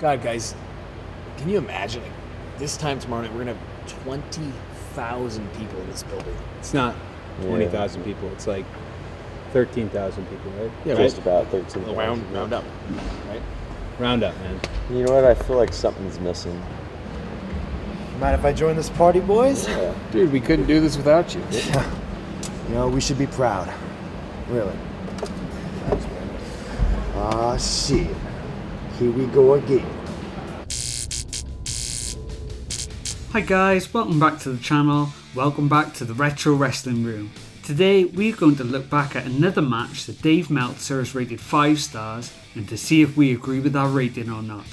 God, guys, can you imagine? Like, this time tomorrow night, we're going to have 20,000 people in this building. It's not 20,000 people. It's like 13,000 people, right? Yeah, just about 13,000. Round up, right? Round up, man. You know what? I feel like something's missing. Mind if I join this party, boys? Yeah. Dude, we couldn't do this without you. You know, we should be proud. Really. Ah, shit. Here we go again. Hi guys, welcome back to the channel. Welcome back to the Retro Wrestling Room. Today we're going to look back at another match that Dave Meltzer has rated 5 stars and to see if we agree with our rating or not.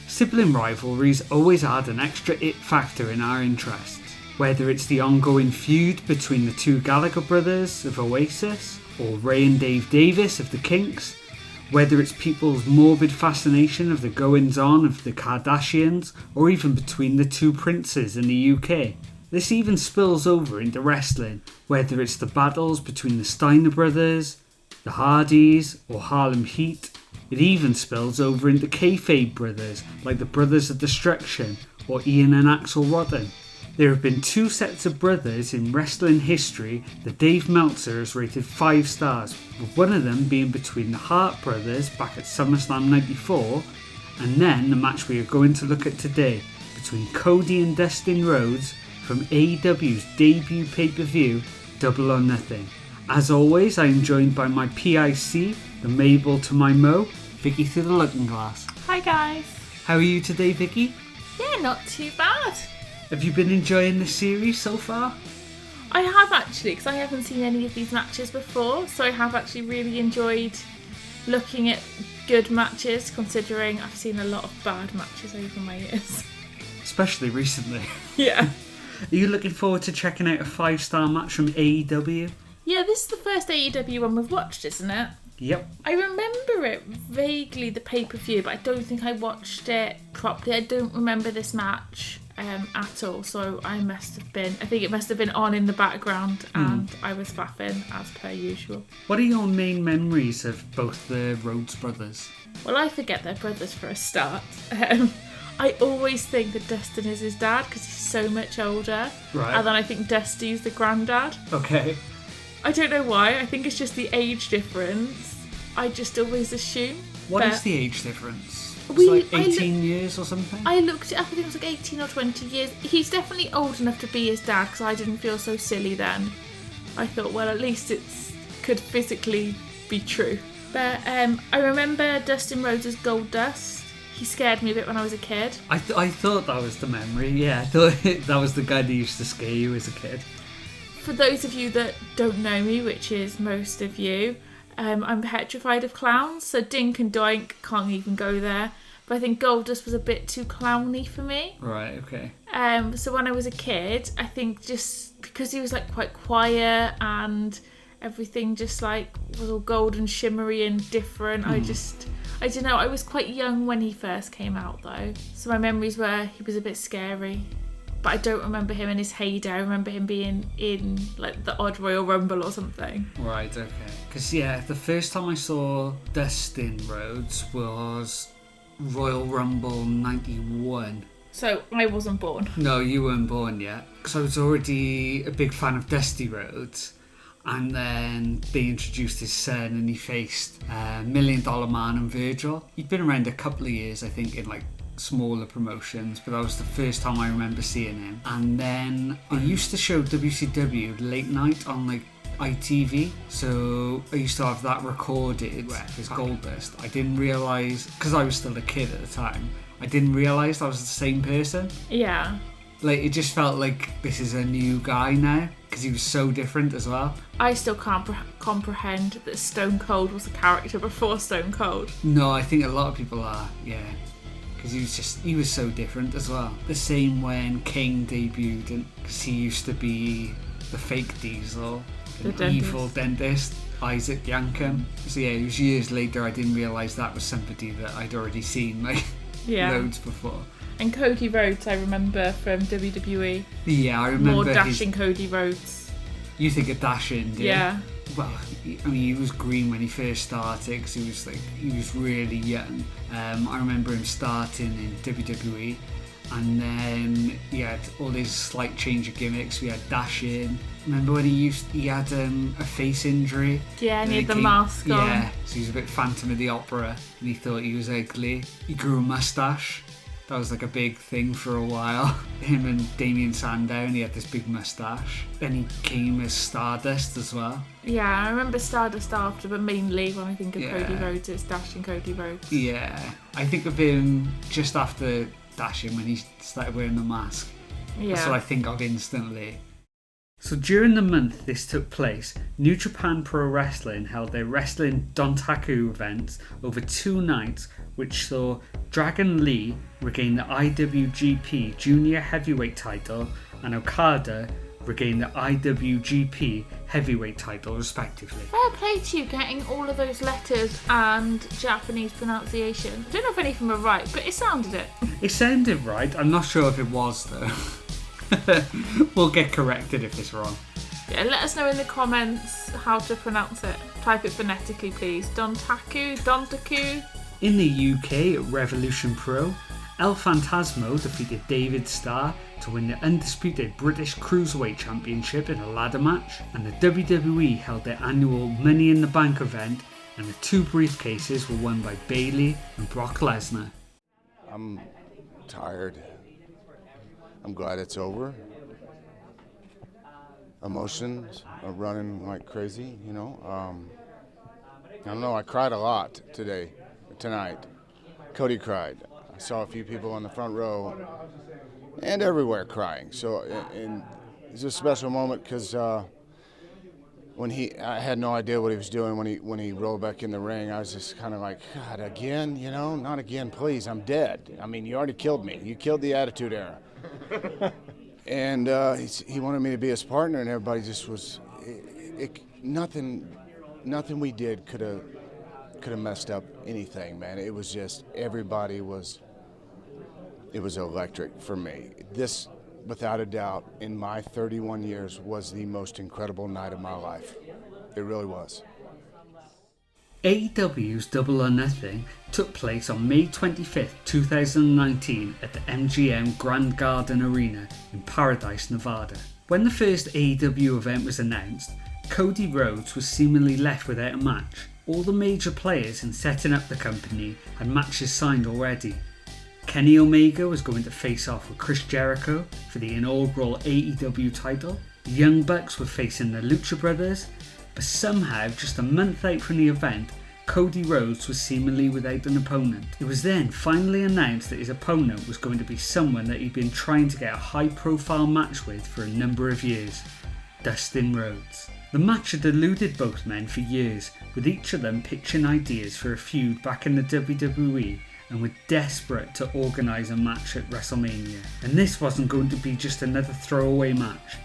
Sibling rivalries always add an extra it factor in our interests. Whether it's the ongoing feud between the two Gallagher brothers of Oasis or Ray and Dave Davis of the Kinks, whether it's people's morbid fascination of the goings-on of the Kardashians or even between the two princes in the UK. This even spills over into wrestling, whether it's the battles between the Steiner brothers, the Hardys or Harlem Heat. It even spills over into kayfabe brothers like the Brothers of Destruction or Ian and Axel Rodden. There have been 2 sets of brothers in wrestling history that Dave Meltzer has rated 5 stars, with one of them being between the Hart brothers back at SummerSlam 94, and then the match we are going to look at today between Cody and Dustin Rhodes from AEW's debut pay-per-view, Double or Nothing. As always, I am joined by my PIC, the Mabel to my Mo, Vicky through the looking glass. Hi guys. How are you today, Vicky? Yeah, not too bad. Have you been enjoying the series so far? I have actually, because I haven't seen any of these matches before, so I have actually really enjoyed looking at good matches, considering I've seen a lot of bad matches over my years. Especially recently. Yeah. Are you looking forward to checking out a 5-star match from AEW? Yeah, this is the first AEW one we've watched, isn't it? Yep. I remember it vaguely, the pay-per-view, but I don't think I watched it properly. I don't remember this match at all, so I think it must have been on in the background and I was faffing as per usual. What are your main memories of both the Rhodes brothers? Well, I forget they're brothers for a start. I always think that Dustin is his dad because he's so much older. Right. And then I think Dusty's the granddad. Okay. I don't know why. I think it's just the age difference. I just always assume. What is the age difference? It's like 18 years or something? I looked it up. I think it was like 18 or 20 years. He's definitely old enough to be his dad because I didn't feel so silly then. I thought, well, at least it could physically be true. But I remember Dustin Rhodes as Goldust. He scared me a bit when I was a kid. I thought that was the memory, yeah. I thought that was the guy that used to scare you as a kid. For those of you that don't know me, which is most of you, I'm petrified of clowns, so Dink and Doink can't even go there. But I think Goldust was a bit too clowny for me. Right, okay. So when I was a kid, I think just because he was like quite quiet and everything just like was all gold and shimmery and different, I don't know, I was quite young when he first came out though. So my memories were he was a bit scary. But I don't remember him in his heyday. I remember him being in like the odd Royal Rumble or something. Right, okay. Because yeah, the first time I saw Dustin Rhodes was Royal Rumble 91. So I wasn't born. No, you weren't born yet. Because I was already a big fan of Dusty Rhodes. And then they introduced his son and he faced $1 Million Man and Virgil. He'd been around a couple of years, I think, in like smaller promotions, but that was the first time I remember seeing him. And then I used to show WCW late night on like ITV, so I used to have that recorded as Goldust. I didn't realise, because I was still a kid at the time, I didn't realise that was the same person. Yeah. Like, it just felt like this is a new guy now, because he was so different as well. I still can't comprehend that Stone Cold was a character before Stone Cold. No, I think a lot of people are, yeah. Because he was so different as well. The same when Kane debuted, because he used to be the fake Diesel, the evil dentist, Isaac Yankem. So yeah, it was years later I didn't realise that was somebody that I'd already seen like loads before. And Cody Rhodes I remember from WWE. Yeah, I remember more dashing Cody Rhodes. You think of dashing, do you? Yeah. Well, I mean, he was green when he first started because he was really young. I remember him starting in WWE, and then he had all his slight change of gimmicks. We had dashing. Remember when he had a face injury? Yeah, and he had the mask on. Yeah, so he was a bit Phantom of the Opera, and he thought he was ugly. He grew a mustache. That was like a big thing for a while. Him and Damien Sandow, and he had this big mustache. Then he came as Stardust as well. Yeah, I remember Stardust after, but mainly when I think of Yeah. Cody Rhodes, it's Dashing Cody Rhodes. Yeah, I think of him just after Dashing when he started wearing the mask. Yeah. That's what I think of instantly. So during the month this took place, New Japan Pro Wrestling held their Wrestling Dontaku events over 2 nights, which saw Dragon Lee regain the IWGP Junior Heavyweight title and Okada regain the IWGP Heavyweight title respectively. Fair play to you getting all of those letters and Japanese pronunciation. I don't know if any of them are right, but it sounded it. It sounded right, I'm not sure if it was though. We'll get corrected if it's wrong. Yeah, let us know in the comments how to pronounce it. Type it phonetically, please. Dontaku. In the UK at Revolution Pro, El Phantasmo defeated David Starr to win the undisputed British Cruiserweight Championship in a ladder match, and the WWE held their annual Money in the Bank event, and the 2 briefcases were won by Bayley and Brock Lesnar. I'm tired. I'm glad it's over. Emotions are running like crazy, you know. I don't know, I cried a lot tonight. Cody cried. I saw a few people on the front row and everywhere crying. So and it's a special moment because I had no idea what he was doing when he rolled back in the ring. I was just kind of like, God, again, you know, not again, please. I'm dead. I mean, you already killed me. You killed the Attitude Era. And he wanted me to be his partner, and everybody just was. Nothing we did could have messed up anything, man. It was just everybody was. It was electric for me. This, without a doubt, in my 31 years, was the most incredible night of my life. It really was. AEW's Double or Nothing took place on May 25th, 2019 at the MGM Grand Garden Arena in Paradise, Nevada. When the first AEW event was announced, Cody Rhodes was seemingly left without a match. All the major players in setting up the company had matches signed already. Kenny Omega was going to face off with Chris Jericho for the inaugural AEW title. The Young Bucks were facing the Lucha Brothers, but somehow, just a month out from the event, Cody Rhodes was seemingly without an opponent. It was then finally announced that his opponent was going to be someone that he'd been trying to get a high-profile match with for a number of years, Dustin Rhodes. The match had eluded both men for years, with each of them pitching ideas for a feud back in the WWE, and were desperate to organise a match at WrestleMania. And this wasn't going to be just another throwaway match.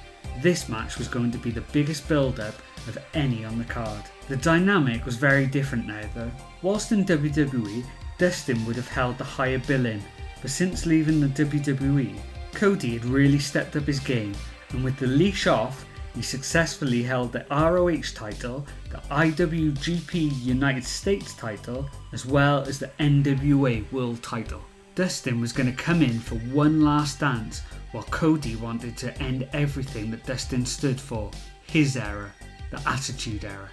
This match was going to be the biggest build-up of any on the card. The dynamic was very different now though. Whilst in WWE, Dustin would have held the higher billing, but since leaving the WWE, Cody had really stepped up his game, and with the leash off, he successfully held the ROH title, the IWGP United States title, as well as the NWA World title. Dustin was going to come in for one last dance, while Cody wanted to end everything that Dustin stood for, his era, the Attitude Era.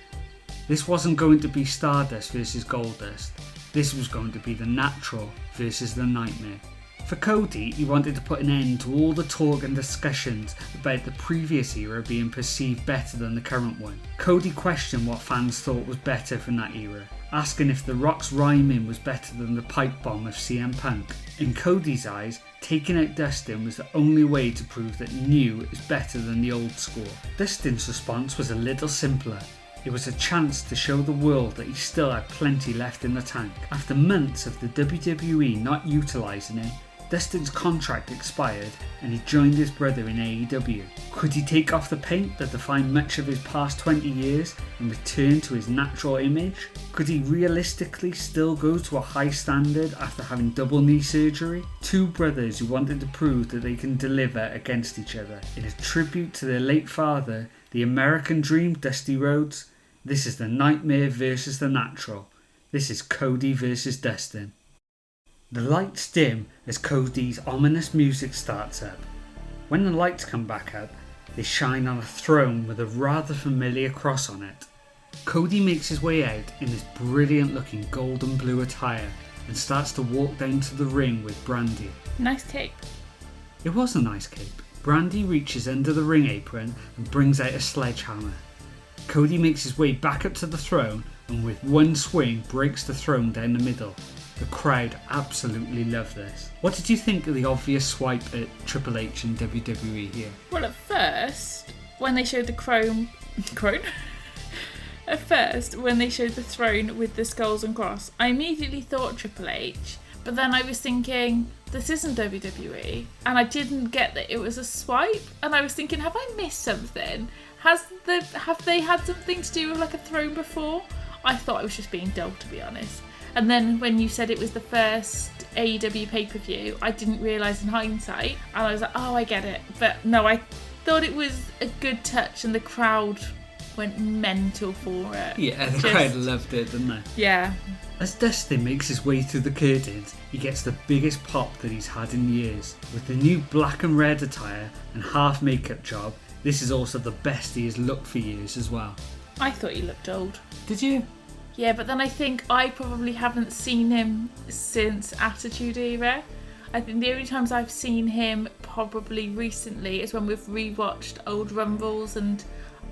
This wasn't going to be Stardust versus Goldust, this was going to be the Natural versus the Nightmare. For Cody, he wanted to put an end to all the talk and discussions about the previous era being perceived better than the current one. Cody questioned what fans thought was better from that era, asking if The Rock's rhyming was better than the pipe bomb of CM Punk. In Cody's eyes, taking out Dustin was the only way to prove that new is better than the old school. Dustin's response was a little simpler. It was a chance to show the world that he still had plenty left in the tank. After months of the WWE not utilising him, Dustin's contract expired and he joined his brother in AEW. Could he take off the paint that defined much of his past 20 years and return to his natural image? Could he realistically still go to a high standard after having double knee surgery? Two brothers who wanted to prove that they can deliver against each other. In a tribute to their late father, the American Dream Dusty Rhodes, This is the Nightmare versus the Natural. This is Cody versus Dustin. The lights dim as Cody's ominous music starts up. When the lights come back up, they shine on a throne with a rather familiar cross on it. Cody makes his way out in his brilliant looking golden blue attire and starts to walk down to the ring with Brandy. Nice cape. It was a nice cape. Brandy reaches under the ring apron and brings out a sledgehammer. Cody makes his way back up to the throne and with one swing breaks the throne down the middle. The crowd absolutely love this. What did you think of the obvious swipe at Triple H and WWE here? Well, at first, when they showed the crone? At first, when they showed the throne with the skulls and cross, I immediately thought Triple H. But then I was thinking, this isn't WWE. And I didn't get that it was a swipe. And I was thinking, have I missed something? Have they had something to do with like a throne before? I thought I was just being dull, to be honest. And then when you said it was the first AEW pay-per-view, I didn't realise in hindsight. And I was like, oh, I get it. But no, I thought it was a good touch and the crowd went mental for it. Yeah, the crowd loved it, didn't they? Yeah. As Dustin makes his way through the curtains, he gets the biggest pop that he's had in years. With the new black and red attire and half makeup job, this is also the best he has looked for years as well. I thought he looked old. Did you? Yeah, but then I think I probably haven't seen him since Attitude Era. I think the only times I've seen him probably recently is when we've rewatched old Rumbles and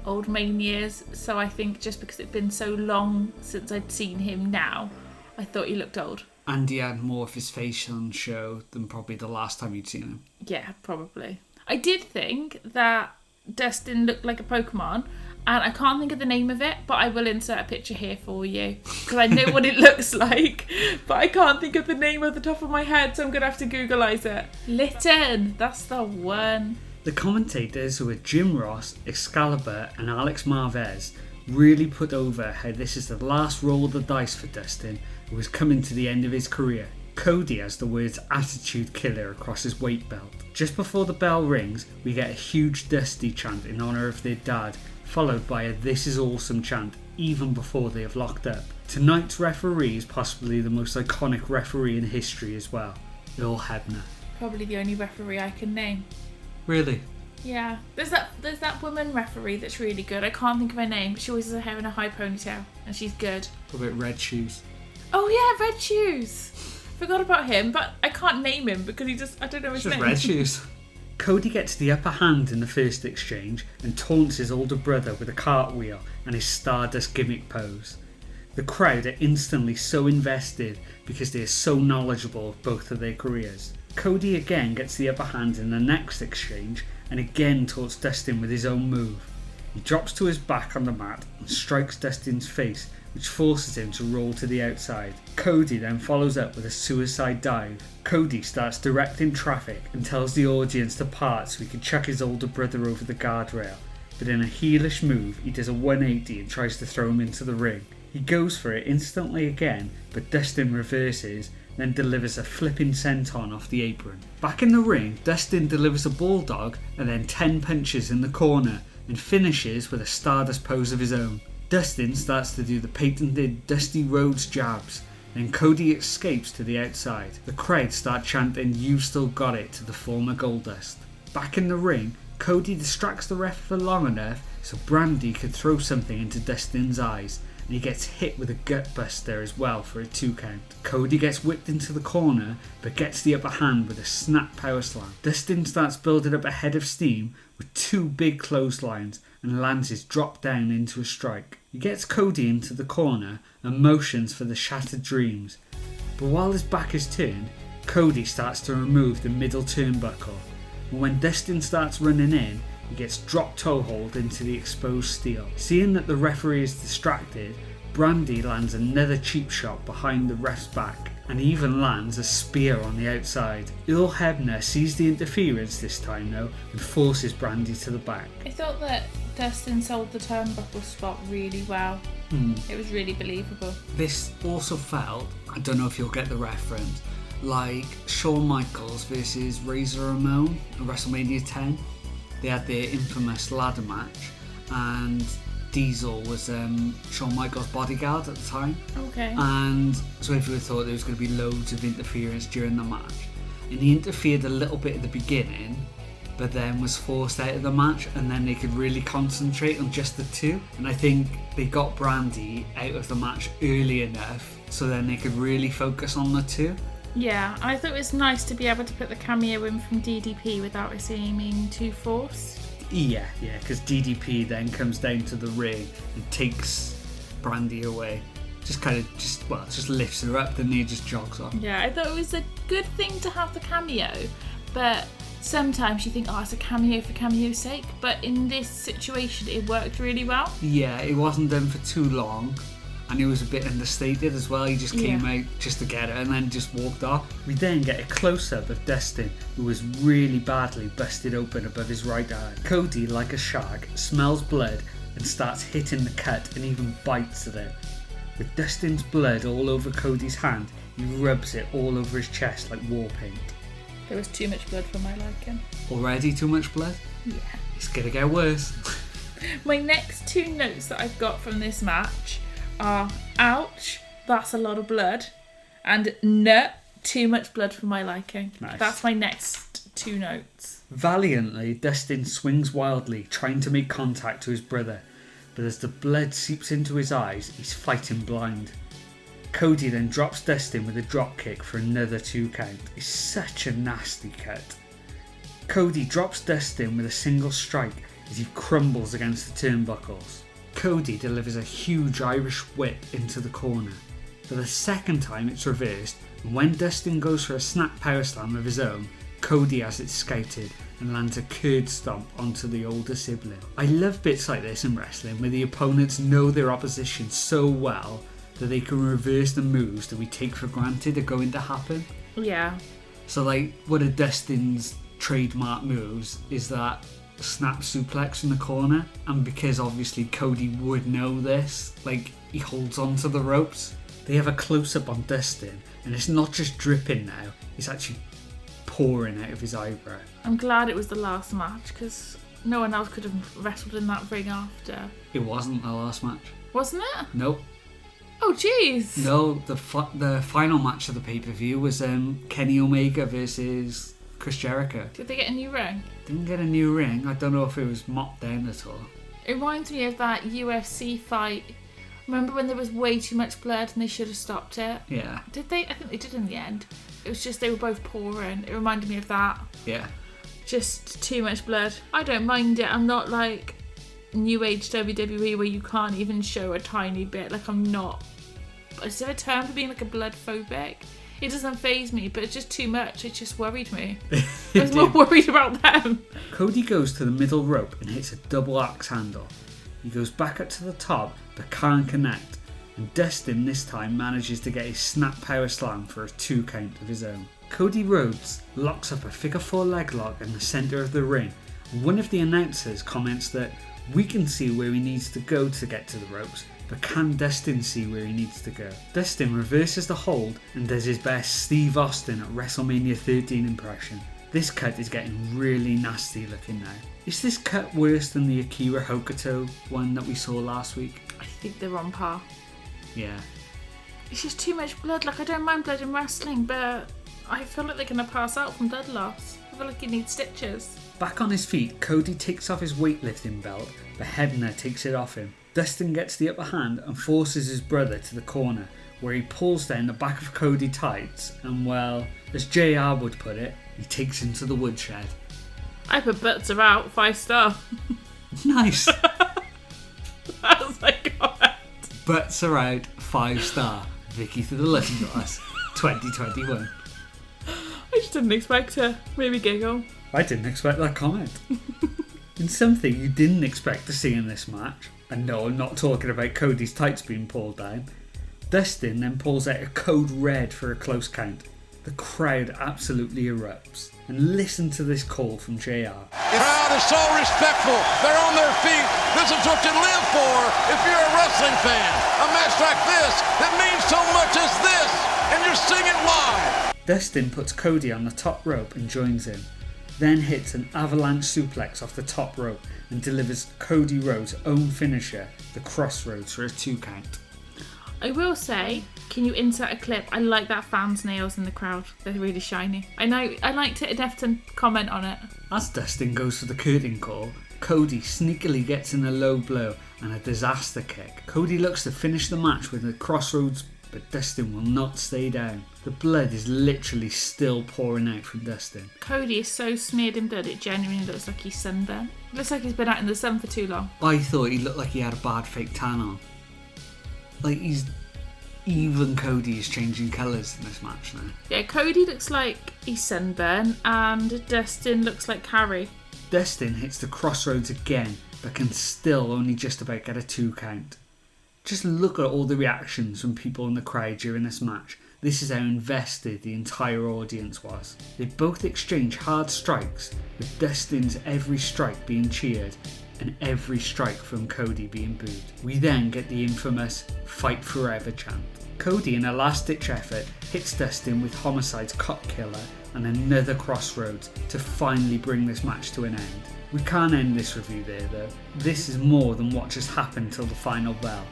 old Manias. So I think just because it'd been so long since I'd seen him now, I thought he looked old. And he had more of his face on show than probably the last time you'd seen him. Yeah, probably. I did think that Dustin looked like a Pokemon, and I can't think of the name of it, but I will insert a picture here for you because I know what it looks like, but I can't think of the name at the top of my head, so I'm gonna have to Googleize it. Litten, that's the one. The commentators, who are Jim Ross, Excalibur and Alex Marvez, really put over how this is the last roll of the dice for Dustin, who was coming to the end of his career. Cody has the words Attitude Killer across his weight belt. Just before the bell rings, we get a huge Dusty chant in honour of their dad, followed by a This Is Awesome chant even before they have locked up. Tonight's referee is possibly the most iconic referee in history as well, Earl Hebner. Probably the only referee I can name. Really? Yeah, there's that woman referee that's really good. I can't think of her name. She always has her hair in a high ponytail, and she's good. What about Red Shoes? Oh yeah, Red Shoes. Forgot about him, but I can't name him because I don't know his Just name. Red Shoes. Cody gets the upper hand in the first exchange and taunts his older brother with a cartwheel and his Stardust gimmick pose. The crowd are instantly so invested because they are so knowledgeable of both of their careers. Cody again gets the upper hand in the next exchange and again taunts Dustin with his own move. He drops to his back on the mat and strikes Dustin's face, which forces him to roll to the outside. Cody then follows up with a suicide dive. Cody starts directing traffic and tells the audience to part so he can chuck his older brother over the guardrail. But in a heelish move, he does a 180 and tries to throw him into the ring. He goes for it instantly again, but Dustin reverses, then delivers a flipping senton off the apron. Back in the ring, Dustin delivers a bulldog and then 10 punches in the corner and finishes with a Stardust pose of his own. Dustin starts to do the patented Dusty Rhodes jabs, then Cody escapes to the outside. The crowd start chanting "You've still got it" to the former Goldust. Back in the ring, Cody distracts the ref for long enough so Brandy could throw something into Dustin's eyes, and he gets hit with a gutbuster as well for a 2 count. Cody gets whipped into the corner but gets the upper hand with a snap power slam. Dustin starts building up a head of steam with 2 big clotheslines and lands his drop down into a strike. He gets Cody into the corner and motions for the Shattered Dreams, but while his back is turned, Cody starts to remove the middle turnbuckle, and when Dustin starts running in, he gets drop toe hold into the exposed steel. Seeing that the referee is distracted, Brandy lands another cheap shot behind the ref's back and even lands a spear on the outside. Earl Hebner sees the interference this time though and forces Brandy to the back. I thought that Dustin sold the turnbuckle spot really well. It was really believable. This also felt, I don't know if you'll get the reference, like Shawn Michaels versus Razor Ramon at WrestleMania 10. They had their infamous ladder match, and Diesel was Shawn Michaels' bodyguard at the time. Okay. And so everyone thought there was going to be loads of interference during the match. And he interfered a little bit at the beginning, but then was forced out of the match, and then they could really concentrate on just the two. And I think they got Brandy out of the match early enough so then they could really focus on the two. Yeah, I thought it was nice to be able to put the cameo in from DDP without it seeming too forced. Yeah, because DDP then comes down to the ring and takes Brandy away. Just lifts her up, then he just jogs on. Yeah, I thought it was a good thing to have the cameo, but sometimes you think, oh, it's a cameo for cameo's sake, but in this situation it worked really well. Yeah, it wasn't done for too long, and it was a bit understated as well. He just came out just to get her and then just walked off. We then get a close-up of Dustin, who was really badly busted open above his right eye. Cody, like a shark, smells blood and starts hitting the cut and even bites at it. With Dustin's blood all over Cody's hand, he rubs it all over his chest like war paint. There was too much blood for my liking. Already too much blood? Yeah. It's gonna get worse. My next two notes that I've got from this match are, ouch, that's a lot of blood, and no, too much blood for my liking. Nice. That's my next two notes. Valiantly, Dustin swings wildly, trying to make contact to his brother, but as the blood seeps into his eyes, he's fighting blind. Cody then drops Dustin with a drop kick for another 2 count. It's such a nasty cut. Cody drops Dustin with a single strike as he crumbles against the turnbuckles. Cody delivers a huge Irish whip into the corner. For the second time it's reversed, and when Dustin goes for a snap power slam of his own, Cody has it scouted and lands a curd stomp onto the older sibling. I love bits like this in wrestling where the opponents know their opposition so well that they can reverse the moves that we take for granted are going to happen. Yeah. So like one of Dustin's trademark moves is that snap suplex in the corner, and because obviously Cody would know this, like he holds onto the ropes. They have a close-up on Dustin and it's not just dripping now, it's actually pouring out of his eyebrow. I'm glad it was the last match because no one else could have wrestled in that ring after. It wasn't the last match. Wasn't it? Nope. Oh jeez. No, the final match of the pay-per-view was Kenny Omega versus Chris Jericho. Did they get a new ring? Didn't get a new ring. I don't know if it was mopped down at all. It reminds me of that UFC fight. Remember when there was way too much blood and they should have stopped it? Yeah. Did they? I think they did in the end. It was just they were both pouring. It reminded me of that. Yeah. Just too much blood. I don't mind it. I'm not like New Age WWE where you can't even show a tiny bit. Like I'm not. Is there a term for being like a blood phobic? It doesn't faze me, but it's just too much. It just worried me. I was more worried about them. Cody goes to the middle rope and hits a double axe handle. He goes back up to the top but can't connect, and Dustin this time manages to get his snap power slam for a 2 count of his own. Cody Rhodes locks up a figure 4 leg lock in the centre of the ring, and one of the announcers comments that we can see where he needs to go to get to the ropes, but can Dustin see where he needs to go? Dustin reverses the hold and does his best Steve Austin at WrestleMania 13 impression. This cut is getting really nasty looking now. Is this cut worse than the Akira Hokuto one that we saw last week? I think they're on par. Yeah. It's just too much blood. Like I don't mind blood in wrestling, but I feel like they're going to pass out from blood loss. I feel like you need stitches. Back on his feet, Cody takes off his weightlifting belt, but Hebner takes it off him. Dustin gets the upper hand and forces his brother to the corner, where he pulls down the back of Cody tights and, well, as JR would put it, he takes him to the woodshed. I put butts are out, 5 star. Nice. That's my comment. Butts are out, 5 star. Vicky through the looking glass, 2021. I just didn't expect to. Maybe giggle. I didn't expect that comment. And something you didn't expect to see in this match, and no, I'm not talking about Cody's tights being pulled down, Dustin then pulls out a code red for a close count. The crowd absolutely erupts. And listen to this call from JR. The crowd is so respectful. They're on their feet. This is what you live for if you're a wrestling fan. A match like this that means so much as this, and you're singing live. Dustin puts Cody on the top rope and joins him. then hits an avalanche suplex off the top rope and delivers Cody Rhodes' own finisher, the Crossroads, for a 2 count. I will say, can you insert a clip? I like that fan's nails in the crowd. They're really shiny. I know. I liked it enough to comment on it. As Dustin goes for the curtain call, Cody sneakily gets in a low blow and a disaster kick. Cody looks to finish the match with a Crossroads, but Dustin will not stay down. The blood is literally still pouring out from Dustin. Cody is so smeared in blood, it genuinely looks like he's sunburned. Looks like he's been out in the sun for too long. I thought he looked like he had a bad fake tan on. Like even Cody is changing colours in this match now. Yeah, Cody looks like he's sunburned and Dustin looks like Harry. Dustin hits the Crossroads again, but can still only just about get a 2 count. Just look at all the reactions from people in the crowd during this match. This is how invested the entire audience was. They both exchange hard strikes, with Dustin's every strike being cheered and every strike from Cody being booed. We then get the infamous "Fight Forever" chant. Cody, in a last-ditch effort, hits Dustin with Homicide's Cop Killer and another Crossroads to finally bring this match to an end. We can't end this review there though. This is more than what just happened till the final bell.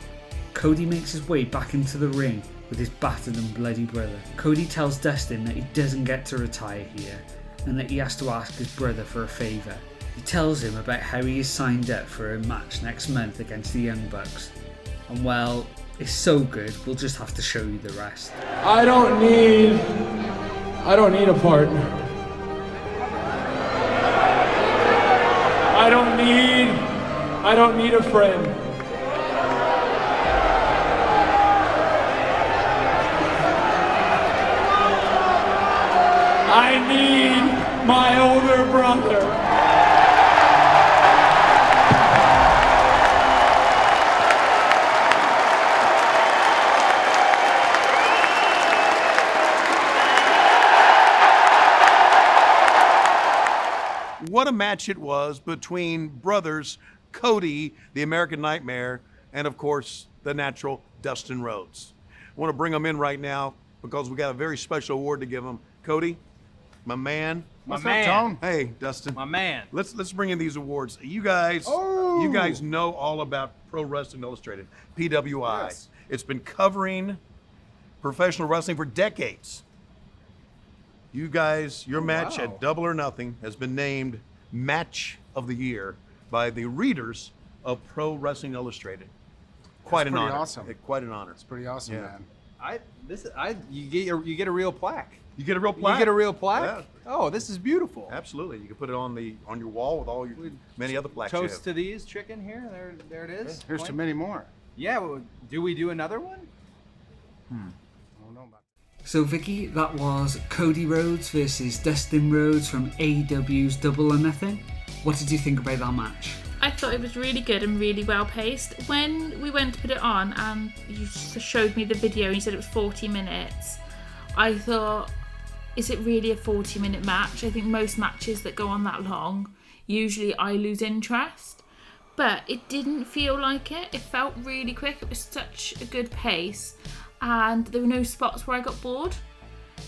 Cody makes his way back into the ring with his battered and bloody brother. Cody tells Dustin that he doesn't get to retire here and that he has to ask his brother for a favour. He tells him about how he is signed up for a match next month against the Young Bucks. And well, it's so good, we'll just have to show you the rest. I don't need a partner. I don't need a friend. I need my older brother. What a match it was between brothers Cody, the American Nightmare, and of course, the natural Dustin Rhodes. I want to bring them in right now because we got a very special award to give them. Cody, my man. What's up, Tone? Hey, Dustin. My man. Let's bring in these awards. You guys know all about Pro Wrestling Illustrated, PWI. Yes. It's been covering professional wrestling for decades. You guys, your match at Double or Nothing has been named Match of the Year by the readers of Pro Wrestling Illustrated. Quite an honor. Awesome. Quite an honor. It's pretty awesome, Yeah. man. You get a real plaque. You get a real plaque. You get a real plaque. Yeah. Oh, this is beautiful. Absolutely. You can put it on your wall with all your many other plaques. you Toast have. to these chicken here. There it is. Here's to many more. Yeah. Well, do we do another one? I don't know about So Vicky, that was Cody Rhodes versus Dustin Rhodes from AEW's Double or Nothing. What did you think about that match? I thought it was really good and really well paced. When we went to put it on and you showed me the video and you said it was 40 minutes, I thought, is it really a 40-minute match? I think most matches that go on that long, usually I lose interest. But it didn't feel like it. It felt really quick. It was such a good pace. And there were no spots where I got bored.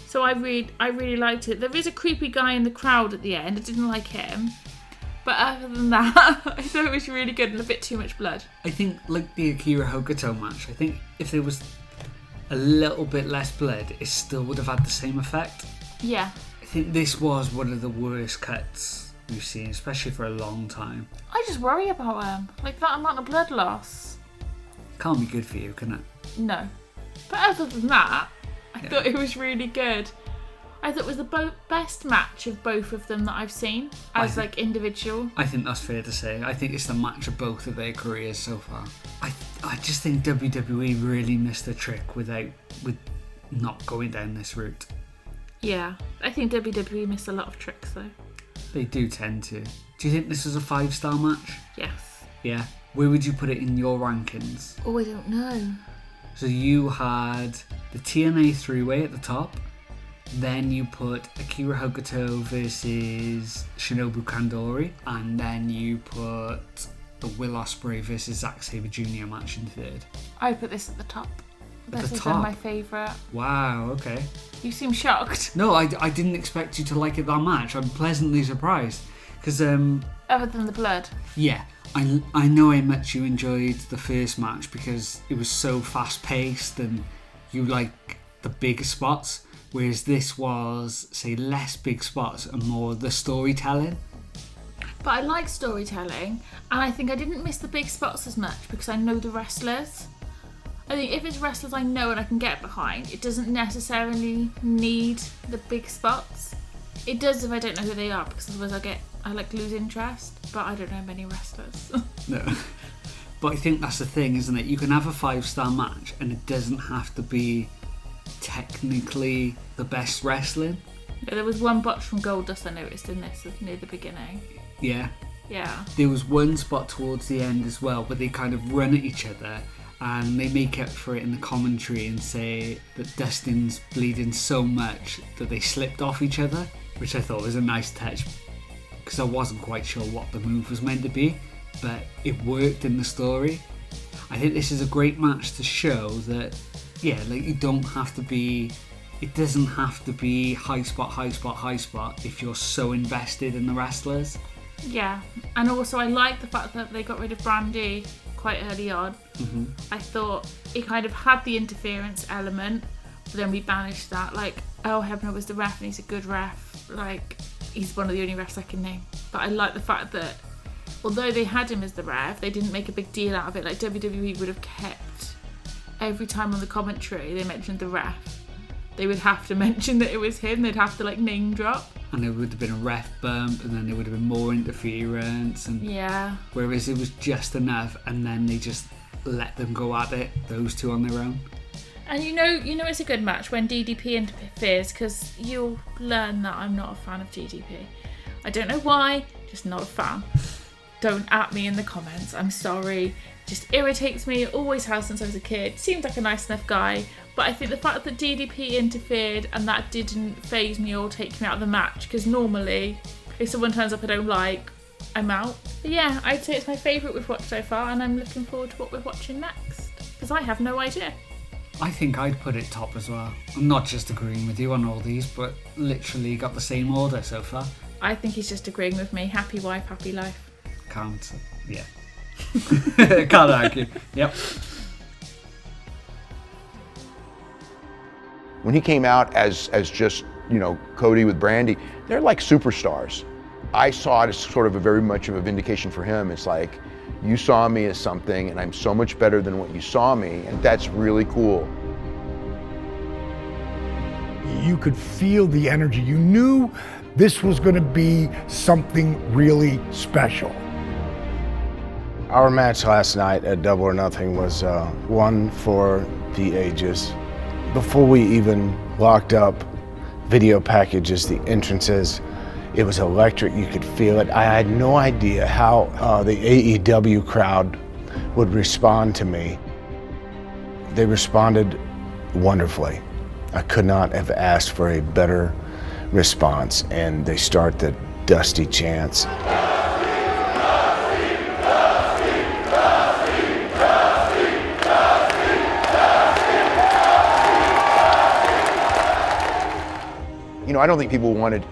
So I really liked it. There is a creepy guy in the crowd at the end. I didn't like him. But other than that, I thought it was really good and a bit too much blood. I think, like the Akira Hokuto match, I think if there was a little bit less blood, it still would have had the same effect. Yeah. I think this was one of the worst cuts we've seen, especially for a long time. I just worry about him. Like that amount of blood loss. Can't be good for you, can it? No. But other than that, I thought it was really good. I thought it was the best match of both of them that I've seen as like individual. I think that's fair to say. I think it's the match of both of their careers so far. I just think WWE really missed a trick with not going down this route. Yeah, I think WWE missed a lot of tricks though. They do tend to. Do you think this was a 5-star match? Yes. Yeah. Where would you put it in your rankings? Oh, I don't know. So you had the TNA 3-way at the top. Then you put Akira Hokuto versus Shinobu Kandori. And then you put the Will Ospreay versus Zack Sabre Jr. match in third. I put this at the top. That's the been top. my favourite. Wow, okay. You seem shocked. No, I didn't expect you to like it that much. I'm pleasantly surprised. Because, Other than the blood. yeah, I know how much you enjoyed the first match because it was so fast-paced and you like the bigger spots, whereas this was, say, less big spots and more the storytelling. But I like storytelling, and I think I didn't miss the big spots as much because I know the wrestlers. I think if it's wrestlers I know and I can get behind, it doesn't necessarily need the big spots. It does if I don't know who they are, because otherwise I lose interest, but I don't know many wrestlers. No. But I think that's the thing, isn't it? You can have a 5-star match and it doesn't have to be technically the best wrestling. Yeah, there was one botch from Goldust I noticed in this near the beginning. Yeah. Yeah. There was one spot towards the end as well where they kind of run at each other and they make up for it in the commentary and say that Dustin's bleeding so much that they slipped off each other, which I thought was a nice touch because I wasn't quite sure what the move was meant to be, but it worked in the story. I think this is a great match to show that, yeah, like you don't have to be, it doesn't have to be high spot if you're so invested in the wrestlers. Yeah, and also I like the fact that they got rid of Brandy quite early on. Mm-hmm. I thought it kind of had the interference element, but then we banished that. Like, oh, Hebner was the ref and he's a good ref. Like, he's one of the only refs I can name. But I like the fact that although they had him as the ref, they didn't make a big deal out of it. Like WWE would have kept, every time on the commentary they mentioned the ref, they would have to mention that it was him. They'd have to like name drop. And there would have been a ref bump, and then there would have been more interference. And yeah. Whereas it was just enough, and then they just let them go at it, those two on their own. And you know it's a good match when DDP interferes, because you'll learn that I'm not a fan of DDP. I don't know why, just not a fan. Don't at me in the comments, I'm sorry. Just irritates me, always has since I was a kid. Seems like a nice enough guy, but I think the fact that DDP interfered and that didn't faze me or take me out of the match, because normally if someone turns up I don't like, I'm out. But yeah, I'd say it's my favourite we've watched so far, and I'm looking forward to what we're watching next, because I have no idea. I think I'd put it top as well. I'm not just agreeing with you on all these, but literally got the same order so far. I think he's just agreeing with me. Happy wife, happy life. Can't, yeah. Can't argue. Yep. When he came out as just, Cody with Brandy, they're like superstars. I saw it as sort of a very much of a vindication for him. It's like, you saw me as something and I'm so much better than what you saw me, and that's really cool. You could feel the energy. You knew this was going to be something really special. Our match last night at Double or Nothing was one for the ages. Before we even locked up video packages, the entrances, it was electric. You could feel it. I had no idea how the AEW crowd would respond to me. They responded wonderfully. I could not have asked for a better response, and they start the Dusty chants. I don't think people wanted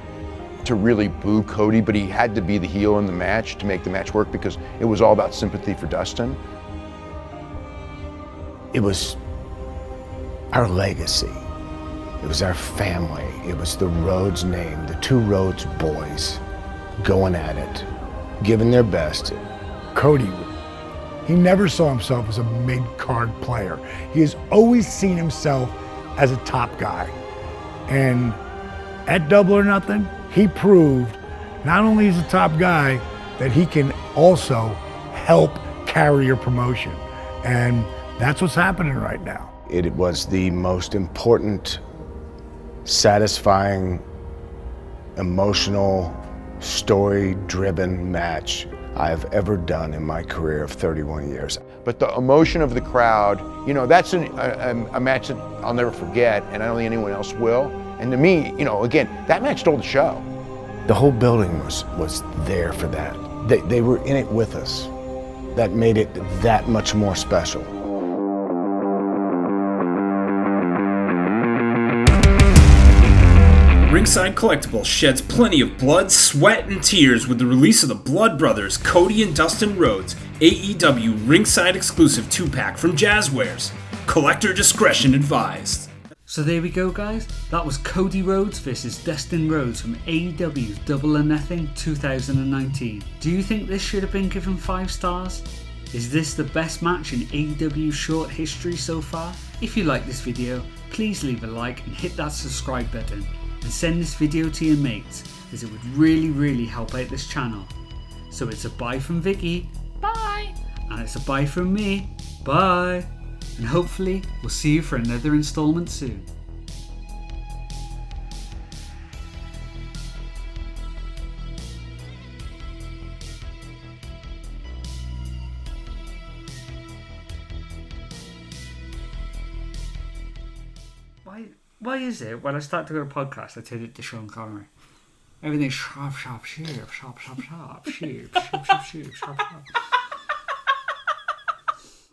to really boo Cody, but he had to be the heel in the match to make the match work because it was all about sympathy for Dustin. It was our legacy. It was our family. It was the Rhodes name, the two Rhodes boys going at it, giving their best. Cody, he never saw himself as a mid-card player. He has always seen himself as a top guy. And at Double or Nothing, he proved not only as a top guy, that he can also help carry your promotion. And that's what's happening right now. It was the most important, satisfying, emotional, story-driven match I've ever done in my career of 31 years. But the emotion of the crowd, that's a match that I'll never forget, and I don't think anyone else will. And to me, again, that match stole the show. The whole building was there for that. They were in it with us. That made it that much more special. Ringside Collectibles sheds plenty of blood, sweat, and tears with the release of the Blood Brothers, Cody and Dustin Rhodes, AEW Ringside exclusive 2-pack from Jazzwares. Collector discretion advised. So there we go, guys. That was Cody Rhodes versus Dustin Rhodes from AEW's Double or Nothing 2019. Do you think this should have been given 5 stars? Is this the best match in AEW's short history so far? If you like this video, please leave a like and hit that subscribe button. And send this video to your mates, as it would really help out this channel. So it's a bye from Vicky. Bye. And it's a bye from me. Bye. And hopefully we'll see you for another installment soon. Why is it when I start to go to podcast I turn it to Sean Connery? Everything's sharp, sharp, sharp, sharp, sharp, sharp, sharp, sharp, sharp, sharp, sharp, sharp.